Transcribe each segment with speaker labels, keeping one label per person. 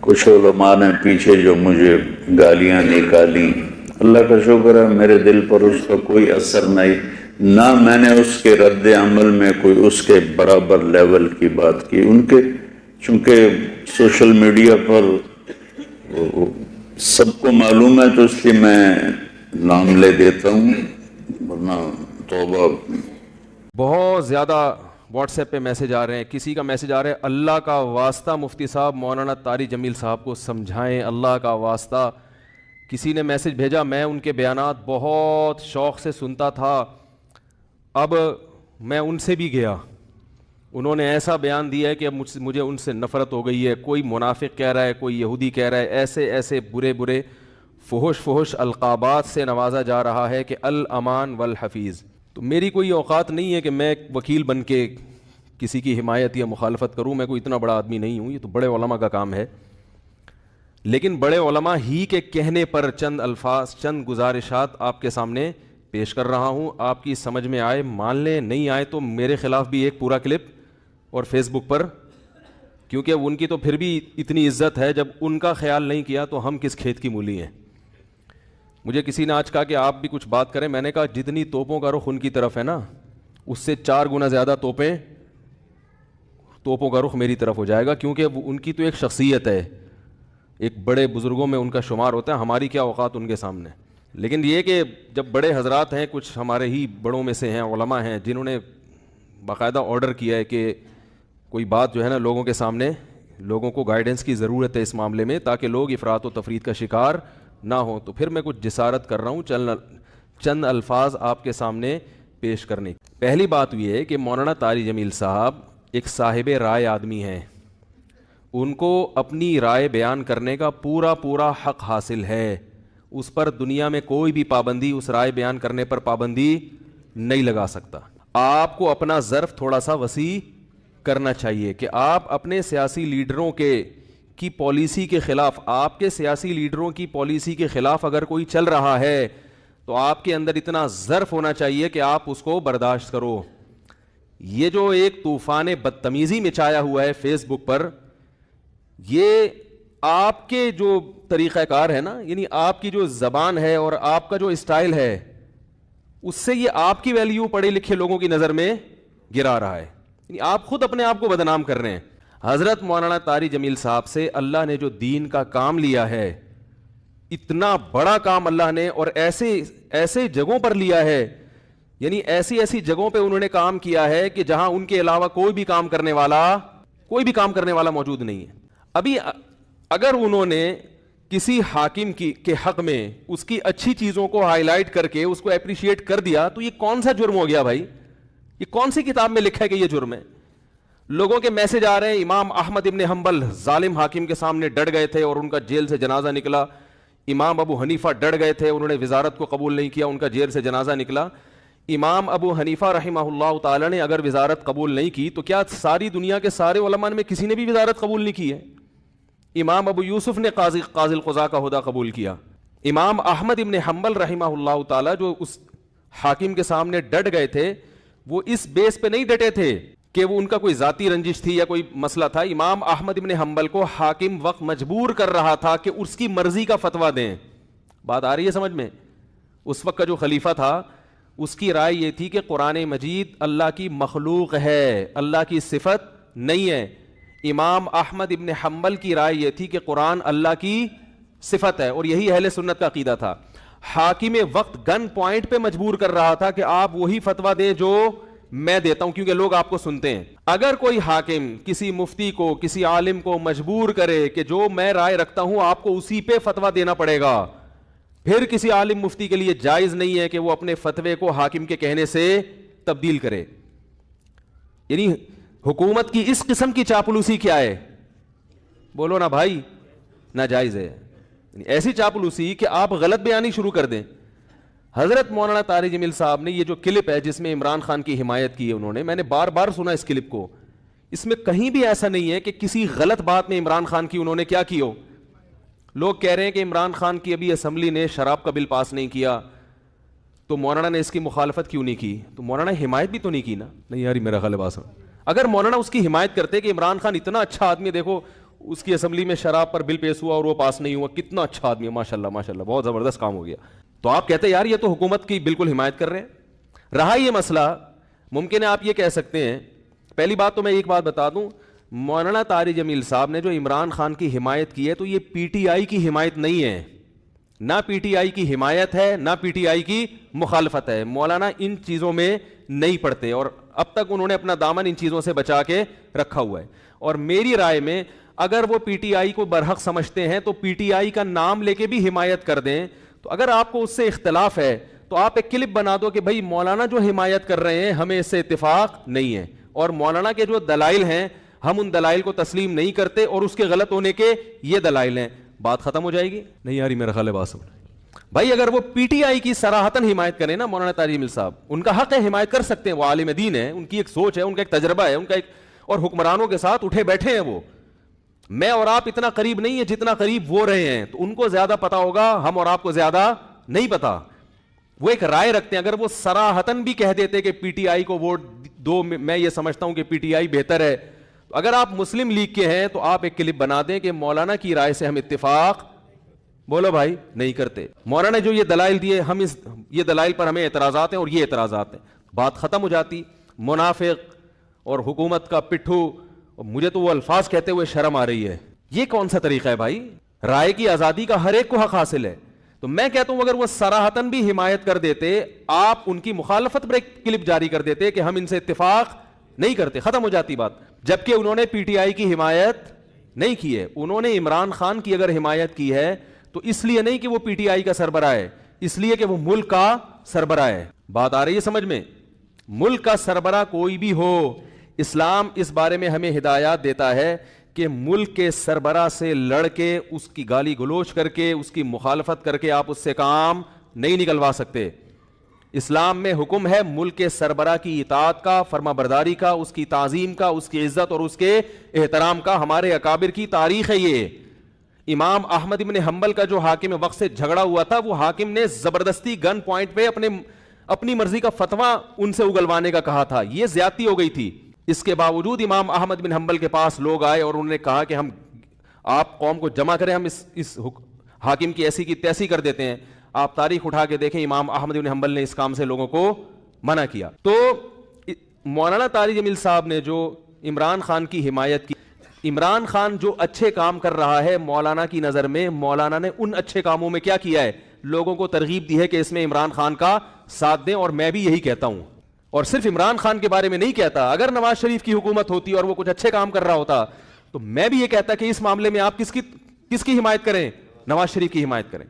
Speaker 1: کچھ علماء نے پیچھے جو مجھے گالیاں نکالی، اللہ کا شکر ہے میرے دل پر اس کا کوئی اثر نہیں، نہ میں نے اس کے رد عمل میں کوئی اس کے برابر لیول کی بات کی۔ ان کے چونکہ سوشل میڈیا پر سب کو معلوم ہے تو اس لیے میں نام لے دیتا ہوں، ورنہ توبہ۔
Speaker 2: بہت زیادہ واٹس ایپ پہ میسج آ رہے ہیں، کسی کا میسج آ رہا ہے اللہ کا واسطہ مفتی صاحب مولانا طاری جمیل صاحب کو سمجھائیں، اللہ کا واسطہ۔ کسی نے میسج بھیجا، میں ان کے بیانات بہت شوق سے سنتا تھا، اب میں ان سے بھی گیا، انہوں نے ایسا بیان دیا ہے کہ اب مجھے ان سے نفرت ہو گئی ہے، کوئی منافق کہہ رہا ہے، کوئی یہودی کہہ رہا ہے، ایسے ایسے برے برے فحش القابات سے نوازا جا رہا ہے کہ الامان والحفیظ۔ تو میری کوئی اوقات نہیں ہے کہ میں وکیل بن کے کسی کی حمایت یا مخالفت کروں، میں کوئی اتنا بڑا آدمی نہیں ہوں، یہ تو بڑے علماء کا کام ہے۔ لیکن بڑے علماء ہی کے کہنے پر چند الفاظ، چند گزارشات آپ کے سامنے پیش کر رہا ہوں، آپ کی سمجھ میں آئے مان لیں، نہیں آئے تو میرے خلاف بھی ایک پورا کلپ اور فیس بک پر، کیونکہ ان کی تو پھر بھی اتنی عزت ہے، جب ان کا خیال نہیں کیا تو ہم کس کھیت کی مولی ہیں۔ مجھے کسی نے آج کہا کہ آپ بھی کچھ بات کریں، میں نے کہا جتنی توپوں کا رخ ان کی طرف ہے نا، اس سے 4 گنا زیادہ توپوں کا رخ میری طرف ہو جائے گا، کیونکہ ان کی تو ایک شخصیت ہے، ایک بڑے بزرگوں میں ان کا شمار ہوتا ہے، ہماری کیا اوقات ان کے سامنے۔ لیکن یہ کہ جب بڑے حضرات ہیں، کچھ ہمارے ہی بڑوں میں سے ہیں، علماء ہیں جنہوں نے باقاعدہ آرڈر کیا ہے کہ کوئی بات جو ہے نا لوگوں کے سامنے، لوگوں کو گائیڈنس کی ضرورت ہے اس معاملے میں تاکہ لوگ افراط و تفریط کا شکار نہ ہوں، تو پھر میں کچھ جسارت کر رہا ہوں چند الفاظ آپ کے سامنے پیش کرنے۔ پہلی بات یہ ہے کہ مولانا طاری جمیل صاحب ایک صاحب رائے آدمی ہیں، ان کو اپنی رائے بیان کرنے کا پورا حق حاصل ہے، اس پر دنیا میں کوئی بھی پابندی، اس رائے بیان کرنے پر پابندی نہیں لگا سکتا۔ آپ کو اپنا ظرف تھوڑا سا وسیع کرنا چاہیے کہ آپ اپنے سیاسی لیڈروں کی پالیسی کے خلاف، آپ کے سیاسی لیڈروں کی پالیسی کے خلاف اگر کوئی چل رہا ہے تو آپ کے اندر اتنا ظرف ہونا چاہیے کہ آپ اس کو برداشت کرو۔ یہ جو ایک طوفان بدتمیزی مچایا ہوا ہے فیس بک پر، یہ آپ کے جو طریقہ کار ہے نا، یعنی آپ کی جو زبان ہے اور آپ کا جو اسٹائل ہے، اس سے یہ آپ کی ویلیو پڑھے لکھے لوگوں کی نظر میں گرا رہا ہے، یعنی آپ خود اپنے آپ کو بدنام کر رہے ہیں۔ حضرت مولانا طاری جمیل صاحب سے اللہ نے جو دین کا کام لیا ہے، اتنا بڑا کام اللہ نے، اور ایسے جگہوں پر لیا ہے، یعنی ایسی جگہوں پہ انہوں نے کام کیا ہے کہ جہاں ان کے علاوہ کوئی بھی کام کرنے والا موجود نہیں ہے۔ ابھی اگر انہوں نے کسی حاکم کے حق میں اس کی اچھی چیزوں کو ہائی لائٹ کر کے اس کو اپریشیٹ کر دیا تو یہ کون سا جرم ہو گیا بھائی؟ یہ کون سی کتاب میں لکھا ہے کہ یہ جرم ہے؟ لوگوں کے میسج آ رہے ہیں، امام احمد ابن حنبل ظالم حاکم کے سامنے ڈٹ گئے تھے اور ان کا جیل سے جنازہ نکلا، امام ابو حنیفہ ڈٹ گئے تھے، انہوں نے وزارت کو قبول نہیں کیا، ان کا جیل سے جنازہ نکلا۔ امام ابو حنیفہ رحمہ اللہ تعالی نے اگر وزارت قبول نہیں کی تو کیا ساری دنیا کے سارے علماء میں کسی نے بھی وزارت قبول نہیں کی ہے؟ امام ابو یوسف نے قاضی القضاء کا عہدہ قبول کیا۔ امام احمد ابن حنبل رحمہ اللہ تعالی جو اس حاکم کے سامنے ڈٹ گئے تھے، وہ اس بیس پہ نہیں ڈٹے تھے کہ وہ ان کا کوئی ذاتی رنجش تھی یا کوئی مسئلہ تھا۔ امام احمد ابن حنبل کو حاکم وقت مجبور کر رہا تھا کہ اس کی مرضی کا فتویٰ دیں۔ بات آ رہی ہے سمجھ میں؟ اس وقت کا جو خلیفہ تھا اس کی رائے یہ تھی کہ قرآن مجید اللہ کی مخلوق ہے، اللہ کی صفت نہیں ہے۔ امام احمد ابن حنبل کی رائے یہ تھی کہ قرآن اللہ کی صفت ہے، اور یہی اہل سنت کا عقیدہ تھا۔ حاکم وقت گن پوائنٹ پہ مجبور کر رہا تھا کہ آپ وہی فتویٰ دیں جو میں دیتا ہوں، کیونکہ لوگ آپ کو سنتے ہیں۔ اگر کوئی حاکم کسی مفتی کو، کسی عالم کو مجبور کرے کہ جو میں رائے رکھتا ہوں آپ کو اسی پہ فتویٰ دینا پڑے گا، پھر کسی عالم مفتی کے لیے جائز نہیں ہے کہ وہ اپنے فتوے کو حاکم کے کہنے سے تبدیل کرے۔ یعنی حکومت کی اس قسم کی چاپلوسی کیا ہے؟ بولو نا بھائی، ناجائز ہے۔ یعنی ایسی چاپلوسی کہ آپ غلط بیانی شروع کر دیں۔ حضرت مولانا طاری جمیل صاحب نے یہ جو کلپ ہے جس میں عمران خان کی حمایت کی ہے انہوں نے، میں نے بار بار سنا اس کلپ کو، اس میں کہیں بھی ایسا نہیں ہے کہ کسی غلط بات میں عمران خان کی انہوں نے کیا کی ہو۔ لوگ کہہ رہے ہیں کہ عمران خان کی ابھی اسمبلی نے شراب کا بل پاس نہیں کیا تو مولانا نے اس کی مخالفت کیوں نہیں کی؟ تو مولانا حمایت بھی تو نہیں کی نا؟ نہیں یار میرا غلط بات، اگر مولانا اس کی حمایت کرتے کہ عمران خان اتنا اچھا آدمی، دیکھو اس کی اسمبلی میں شراب پر بل پیش ہوا اور وہ پاس نہیں ہوا. کتنا اچھا آدمی ہے, ماشاءاللہ ماشاءاللہ, بہت زبردست کام ہو گیا. تو آپ کہتے ہیں یار یہ تو حکومت کی بالکل حمایت کر رہے ہیں. رہا یہ مسئلہ, ممکن ہے آپ یہ کہہ سکتے ہیں, پہلی بات تو میں ایک بات بتا دوں, مولانا طارق جمیل صاحب نے جو عمران خان کی حمایت کی ہے تو یہ پی ٹی آئی کی حمایت نہیں ہے, نہ پی ٹی آئی کی حمایت ہے نہ پی ٹی آئی کی مخالفت ہے. مولانا ان چیزوں میں نہیں پڑتے اور اب تک انہوں نے اپنا دامن ان چیزوں سے بچا کے رکھا ہوا ہے. اور میری رائے میں اگر وہ پی ٹی آئی کو برحق سمجھتے ہیں تو پی ٹی آئی کا نام لے کے بھی حمایت کر دیں. تو اگر آپ کو اس سے اختلاف ہے تو آپ ایک کلپ بنا دو کہ بھائی مولانا جو حمایت کر رہے ہیں ہمیں اس سے اتفاق نہیں ہے, اور مولانا کے جو دلائل ہیں ہم ان دلائل کو تسلیم نہیں کرتے اور اس کے غلط ہونے کے یہ دلائل ہیں. بات ختم ہو جائے گی. نہیں یاری میرا خیال ہے بات سمجھ. بھائی اگر وہ پی ٹی آئی کی صراحتاً حمایت کریں نا مولانا طارق جمیل صاحب, ان کا حق ہے, حمایت کر سکتے ہیں, وہ عالم دین ہے, ان کی ایک سوچ ہے, ان کا ایک تجربہ ہے, ان کا ایک, اور حکمرانوں کے ساتھ اٹھے بیٹھے ہیں وہ. میں اور آپ اتنا قریب نہیں ہے جتنا قریب وہ رہے ہیں, تو ان کو زیادہ پتا ہوگا, ہم اور آپ کو زیادہ نہیں پتا. وہ ایک رائے رکھتے ہیں, اگر وہ صراحتاً بھی کہہ دیتے کہ پی ٹی آئی کو ووٹ دو, میں یہ سمجھتا ہوں کہ پی ٹی آئی بہتر ہے, تو اگر آپ مسلم لیگ کے ہیں تو آپ ایک کلپ بنا دیں کہ مولانا کی رائے سے ہم اتفاق, بولو بھائی, نہیں کرتے. مولانا نے جو یہ دلائل دیے, ہم اس یہ دلائل پر ہمیں اعتراضات ہیں اور یہ اعتراضات ہیں, بات ختم ہو جاتی. منافق اور حکومت کا پٹھو, مجھے تو وہ الفاظ کہتے ہوئے شرم آ رہی ہے. یہ کون سا طریقہ ہے بھائی؟ رائے کی آزادی کا ہر ایک کو حق حاصل ہے. تو میں کہتا ہوں اگر وہ صراحتاً بھی حمایت کر دیتے, آپ ان کی مخالفت پر ایک کلپ جاری کر دیتے کہ ہم ان سے اتفاق نہیں کرتے, ختم ہو جاتی بات. جبکہ انہوں نے پی ٹی آئی کی حمایت نہیں کی ہے, انہوں نے عمران خان کی اگر حمایت کی ہے تو اس لیے نہیں کہ وہ پی ٹی آئی کا سربراہ ہے, اس لیے کہ وہ ملک کا سربراہ ہے. بات آ رہی ہے سمجھ میں؟ ملک کا سربراہ کوئی بھی ہو, اسلام اس بارے میں ہمیں ہدایات دیتا ہے کہ ملک کے سربراہ سے لڑ کے, اس کی گالی گلوچ کر کے, اس کی مخالفت کر کے آپ اس سے کام نہیں نکلوا سکتے. اسلام میں حکم ہے ملک کے سربراہ کی اطاعت کا, فرما برداری کا, اس کی تعظیم کا, اس کی عزت اور اس کے احترام کا. ہمارے اکابر کی تاریخ ہے یہ. امام احمد ابن حنبل کا جو حاکم وقت سے جھگڑا ہوا تھا, وہ حاکم نے زبردستی گن پوائنٹ پہ اپنی مرضی کا فتویٰ ان سے اگلوانے کا کہا تھا. یہ زیادتی ہو گئی تھی. اس کے باوجود امام احمد بن حنبل کے پاس لوگ آئے اور انہوں نے کہا کہ ہم, آپ قوم کو جمع کریں, ہم اس حاکم کی ایسی کی تیسی کر دیتے ہیں. آپ تاریخ اٹھا کے دیکھیں, امام احمد بن حنبل نے اس کام سے لوگوں کو منع کیا. تو مولانا طارق جمیل صاحب نے جو عمران خان کی حمایت کی, عمران خان جو اچھے کام کر رہا ہے مولانا کی نظر میں, مولانا نے ان اچھے کاموں میں کیا کیا ہے, لوگوں کو ترغیب دی ہے کہ اس میں عمران خان کا ساتھ دیں. اور میں بھی یہی کہتا ہوں, اور صرف عمران خان کے بارے میں نہیں کہتا, اگر نواز شریف کی حکومت ہوتی اور وہ کچھ اچھے کام کر رہا ہوتا تو میں بھی یہ کہتا کہ اس معاملے میں آپ کس کی حمایت کریں, نواز شریف کی حمایت کریں.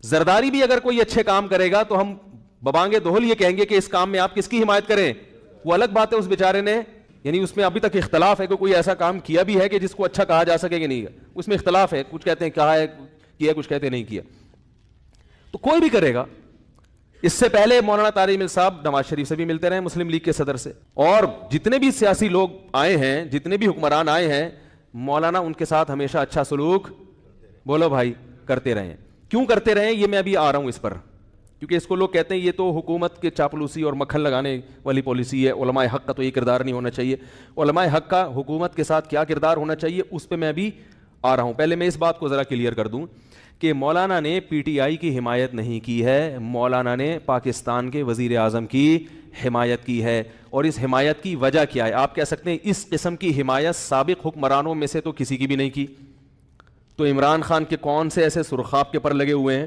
Speaker 2: زرداری بھی اگر کوئی اچھے کام کرے گا تو ہم ببانگے دوہل یہ کہیں گے کہ اس کام میں آپ کس کی حمایت کریں. وہ الگ بات ہے, اس بیچارے نے, یعنی اس میں ابھی تک اختلاف ہے کہ کوئی ایسا کام کیا بھی ہے کہ جس کو اچھا کہا جا سکے کہ نہیں, اس میں اختلاف ہے. کچھ کہتے ہیں کہا ہے کیا, کچھ کہتے ہیں نہیں کیا. تو کوئی بھی کرے گا. اس سے پہلے مولانا طارق جمیل صاحب نواز شریف سے بھی ملتے رہے, مسلم لیگ کے صدر سے, اور جتنے بھی سیاسی لوگ آئے ہیں, جتنے بھی حکمران آئے ہیں, مولانا ان کے ساتھ ہمیشہ اچھا سلوک, بولو بھائی, کرتے رہے. کیوں کرتے رہے یہ میں ابھی آ رہا ہوں اس پر, کیونکہ اس کو لوگ کہتے ہیں یہ تو حکومت کے چاپلوسی اور مکھن لگانے والی پالیسی ہے. علماء حق کا تو یہ کردار نہیں ہونا چاہیے. علماء حق کا حکومت کے ساتھ کیا کردار ہونا چاہیے اس پہ میں ابھی آ رہا ہوں. پہلے میں اس بات کو ذرا کلیئر کر دوں کہ مولانا نے پی ٹی آئی کی حمایت نہیں کی ہے, مولانا نے پاکستان کے وزیر اعظم کی حمایت کی ہے. اور اس حمایت کی وجہ کیا ہے؟ آپ کہہ سکتے ہیں اس قسم کی حمایت سابق حکمرانوں میں سے تو کسی کی بھی نہیں کی. تو عمران خان کے کون سے ایسے سرخاب کے پر لگے ہوئے ہیں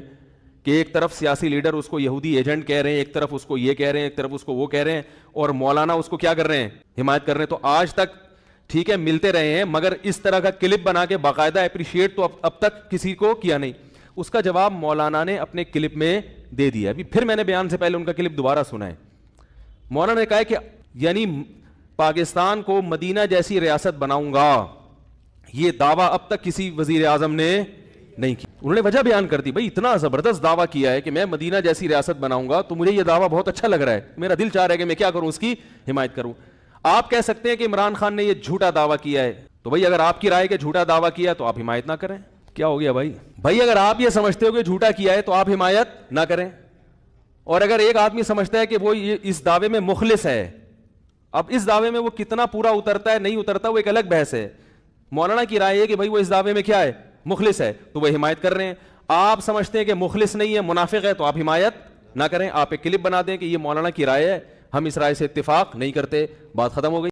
Speaker 2: کہ ایک طرف سیاسی لیڈر اس کو یہودی ایجنٹ کہہ رہے ہیں, ایک طرف اس کو یہ کہہ رہے ہیں, ایک طرف اس کو وہ کہہ رہے ہیں, اور مولانا اس کو کیا کر رہے ہیں, حمایت کر رہے ہیں. تو آج تک ٹھیک ہے ملتے رہے ہیں, مگر اس طرح کا کلپ بنا کے باقاعدہ اپریشیٹ تو اب تک کسی کو کیا نہیں. اس کا جواب مولانا نے اپنے کلپ میں دے دیا. ابھی پھر میں نے بیان سے پہلے ان کا کلپ دوبارہ سنا ہے. مولانا نے کہا کہ یعنی پاکستان کو مدینہ جیسی ریاست بناؤں گا, یہ دعویٰ اب تک کسی وزیر اعظم نے نہیں کی. انہوں نے وجہ بیان کر دی, بھائی اتنا زبردست دعویٰ کیا ہے کہ میں مدینہ جیسی ریاست بناؤں گا, تو مجھے یہ دعویٰ بہت اچھا لگ رہا ہے, میرا دل چاہ رہا ہے کہ میں کیا کروں, اس کی حمایت کروں. آپ کہہ سکتے ہیں کہ عمران خان نے یہ جھوٹا دعویٰ کیا ہے, تو بھائی اگر آپ کی رائے کہ جھوٹا دعویٰ کیا تو آپ حمایت نہ کریں. کیا ہو گیا بھائی اگر آپ یہ سمجھتے ہو کہ جھوٹا کیا ہے تو آپ حمایت نہ کریں. اور اگر ایک آدمی سمجھتا ہے کہ وہ اس دعوے میں مخلص ہے, اب اس دعوے میں وہ کتنا پورا اترتا ہے نہیں اترتا وہ ایک الگ بحث ہے. مولانا کی رائے ہے کہ بھائی وہ اس دعوے میں کیا ہے, مخلص ہے, تو وہ حمایت کر رہے ہیں. آپ سمجھتے ہیں کہ مخلص نہیں ہے, منافق ہے, تو آپ حمایت نہ کریں, آپ ایک کلپ بنا دیں کہ یہ مولانا کی رائے ہے, ہم اس رائے سے اتفاق نہیں کرتے, بات ختم ہو گئی.